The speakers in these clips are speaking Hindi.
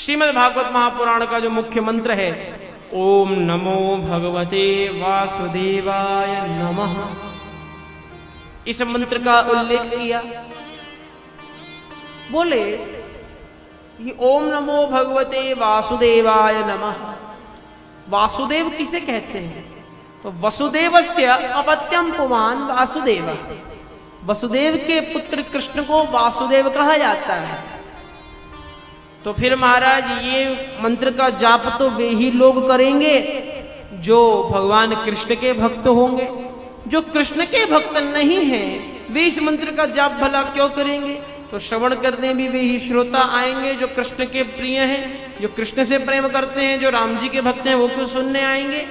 श्रीमद् भागवत महापुराण का जो मुख्य मंत्र है, ओम नमो भगवते वासुदेवाय नमः, इस मंत्र का उल्लेख किया। बोले ये ओम नमो भगवते वासुदेवाय नमः, वासुदेव किसे कहते हैं? तो वसुदेवस्य अपत्यम पुमान वासुदेव, वसुदेव के पुत्र कृष्ण को वासुदेव कहा जाता है। तो फिर महाराज ये मंत्र का जाप तो वे ही लोग करेंगे जो भगवान कृष्ण के भक्त होंगे। जो कृष्ण के भक्त नहीं हैं वे इस मंत्र का जाप भला क्यों करेंगे? तो श्रवण करने भी वे ही श्रोता आएंगे जो कृष्ण के प्रिय हैं, जो कृष्ण से प्रेम करते हैं, जो राम जी के भक्त हैं, वो क्यों सुनने आएंगे?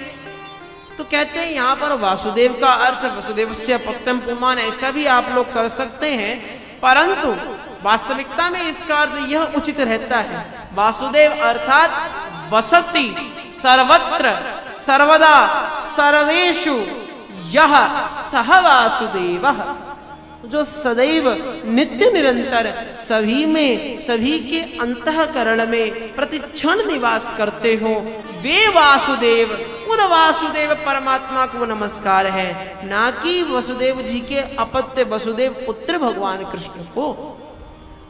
तो कहते हैं यहाँ पर वासुदेव का अर्थ वसुदेवस्य अपत्यम पुमान ऐसा भी आप लोग कर सकते हैं, परंतु वास्तविकता में इसका अर्थ यह उचित रहता है, वासुदेव अर्थात वसति सर्वत्र सर्वदा सर्वेषु यह सह वासुदेवः, जो सदैव नित्य निरंतर सभी में, सभी के अंतःकरण में प्रतिक्षण निवास करते हो, वे वासुदेव, उन वासुदेव परमात्मा को नमस्कार है, ना कि वसुदेव जी के अपत्य वसुदेव पुत्र भगवान कृष्ण को।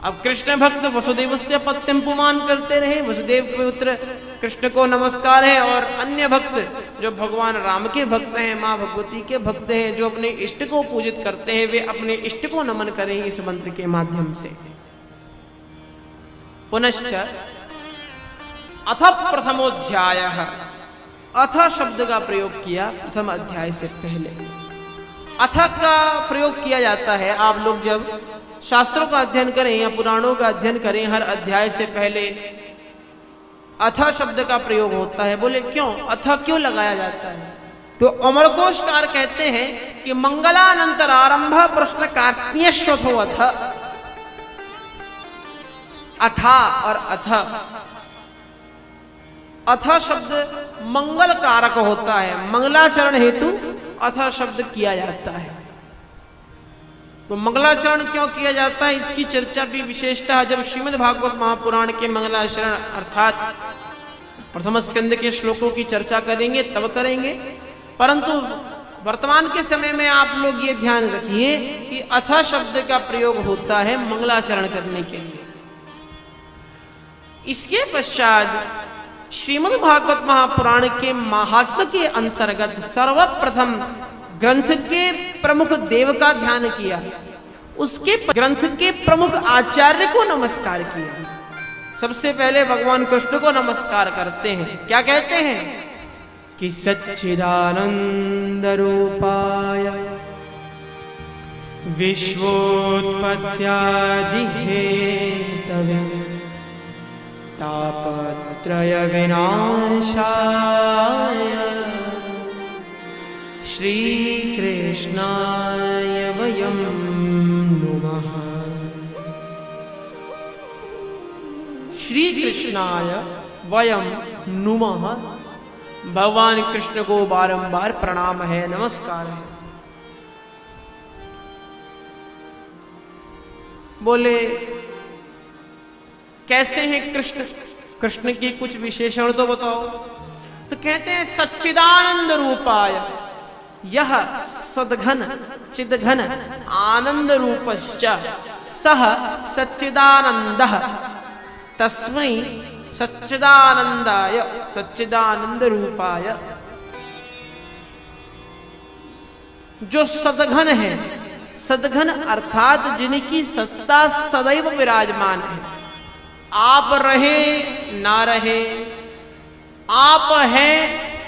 अब कृष्ण भक्त वसुदेव से अपत्यम पुमान करते रहे, वसुदेव पुत्र कृष्ण को नमस्कार है, और अन्य भक्त जो भगवान राम के भक्त हैं, माँ भगवती के भक्त हैं, जो अपने इष्ट को पूजित करते हैं, वे अपने इष्ट को नमन करें इस मंत्र के माध्यम से। पुनश्च अथ प्रथमोध्यायः, अथ शब्द का प्रयोग किया प्रथम अध्याय से पहले। अथ का प्रयोग किया जाता है, आप लोग जब शास्त्रों का अध्ययन करें या पुराणों का अध्ययन करें, हर अध्याय से पहले अथ शब्द का प्रयोग होता है। बोले क्यों, अथ क्यों लगाया जाता है? तो अमरकोशकार कहते हैं कि मंगलानंतर आरंभ प्रश्न कार्त्स्यश्वथो अथ, अथा और अथ, अथ शब्द मंगल कारक होता है, मंगलाचरण हेतु अथ शब्द किया जाता है। तो मंगलाचरण क्यों किया जाता है इसकी चर्चा भी विशेषतः जब श्रीमद् भागवत महापुराण के मंगलाचरण अर्थात प्रथम स्कंद के श्लोकों की चर्चा करेंगे तब करेंगे, परंतु वर्तमान के समय में आप लोग ये ध्यान रखिए कि अथ शब्द का प्रयोग होता है मंगलाचरण करने के लिए। इसके पश्चात श्रीमद् भागवत महापुराण के महात्म्य के अंतर्गत सर्वप्रथम ग्रंथ के प्रमुख देव का ध्यान किया, उसके ग्रंथ के प्रमुख आचार्य को नमस्कार किया। सबसे पहले भगवान कृष्ण को नमस्कार करते हैं। क्या कहते हैं कि सच्चिदानंद रूपाय विश्वोत्पत्त्यादि हेतवे तापत्रय विनाशाय श्री कृष्णाय वयं नुमः। श्री कृष्णाय वयं नुमः, भगवान कृष्ण को बारंबार प्रणाम है, नमस्कार है। बोले कैसे हैं कृष्ण, कृष्ण की कुछ विशेषण तो बताओ। तो कहते हैं सच्चिदानंद रूपाय, यह सद्घन चिद्घन आनंद रूपश्च सह सच्चिदानंदः तस्मै सच्चिदानंदाय सच्चिदानंद रूपाय। जो सद्घन है, सद्घन अर्थात जिनकी सत्ता सदैव विराजमान है, आप रहे ना रहे, आप हैं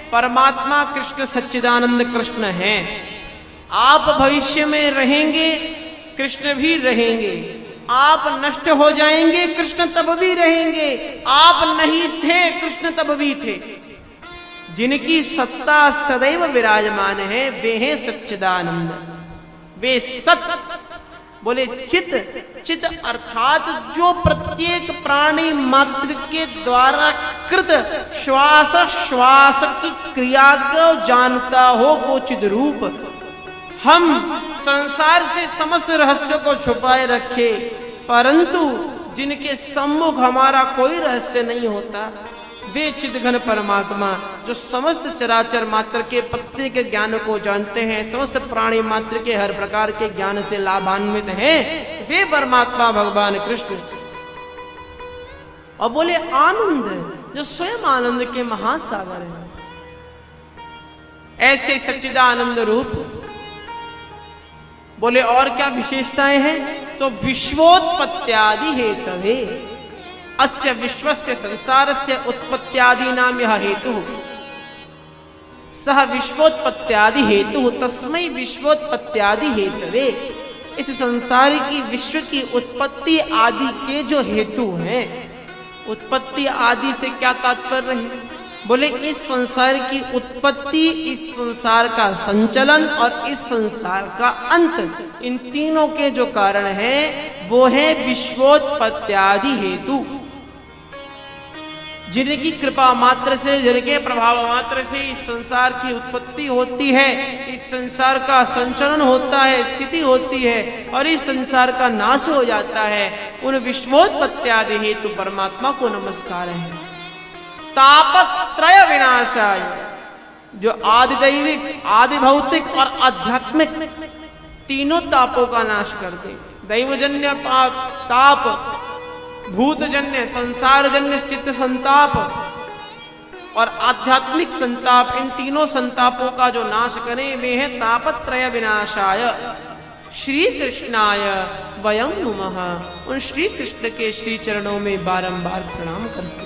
परमात्मा कृष्ण सच्चिदानंद कृष्ण हैं, आप भविष्य में रहेंगे कृष्ण भी रहेंगे, आप नष्ट हो जाएंगे कृष्ण तब भी रहेंगे, आप नहीं थे कृष्ण तब भी थे। जिनकी सत्ता सदैव विराजमान है वे हैं सच्चिदानंद, वे सत। बोले चित, चित अर्थात जो प्रत्येक प्राणी मात्र के द्वारा कृत श्वास श्वास की क्रिया को जानता हो वो चिद रूप। हम संसार से समस्त रहस्यों को छुपाए रखे, परंतु जिनके सम्मुख हमारा कोई रहस्य नहीं होता, वे चिद्घन परमात्मा जो समस्त चराचर मात्र के प्रत्येक के ज्ञान को जानते हैं, समस्त प्राणी मात्र के हर प्रकार के ज्ञान से लाभान्वित हैं, वे परमात्मा भगवान कृष्ण। और बोले आनंद जो स्वयं आनंद के महासागर हैं, ऐसे सच्चिदानंद रूप। बोले और क्या विशेषताएं हैं? तो विश्वोत्पत्त्यादि हेतवे अस्य विश्वस्य संसारस्य उत्पत्त्यादि नाम यह हेतु सह विश्वोत्पत्त्यादि हेतु तस्मै विश्वोत्पत्त्यादि हेतवे। इस संसार की विश्व की उत्पत्ति आदि के जो हेतु हैं, उत्पत्ति आदि से क्या तात्पर्य है? बोले इस संसार की उत्पत्ति, इस संसार का संचलन और इस संसार का अंत, इन तीनों के जो कारण है वो है विश्वोत्पत्त्यादि हेतु। जिनकी कृपा मात्र से, जिनके प्रभाव मात्र से इस संसार की उत्पत्ति होती है, इस संसार का संचलन होता है, स्थिति होती है और इस संसार का नाश हो जाता है, उन विश्वोत्पत्त्यादि हेतु परमात्मा को नमस्कार है। तापत्रय विनाशाय, जो आदि दैविक, आदि भौतिक और आध्यात्मिक तीनों तापों का नाश कर दे। दैवजन्य ताप, भूतजन्य संसारजन्य चित्त संताप और आध्यात्मिक संताप, इन तीनों संतापों का जो नाश करें वे है तापत्रय विनाशाय श्री कृष्णाय वयं नुमः। उन श्री कृष्ण के श्री चरणों में बारंबार प्रणाम करते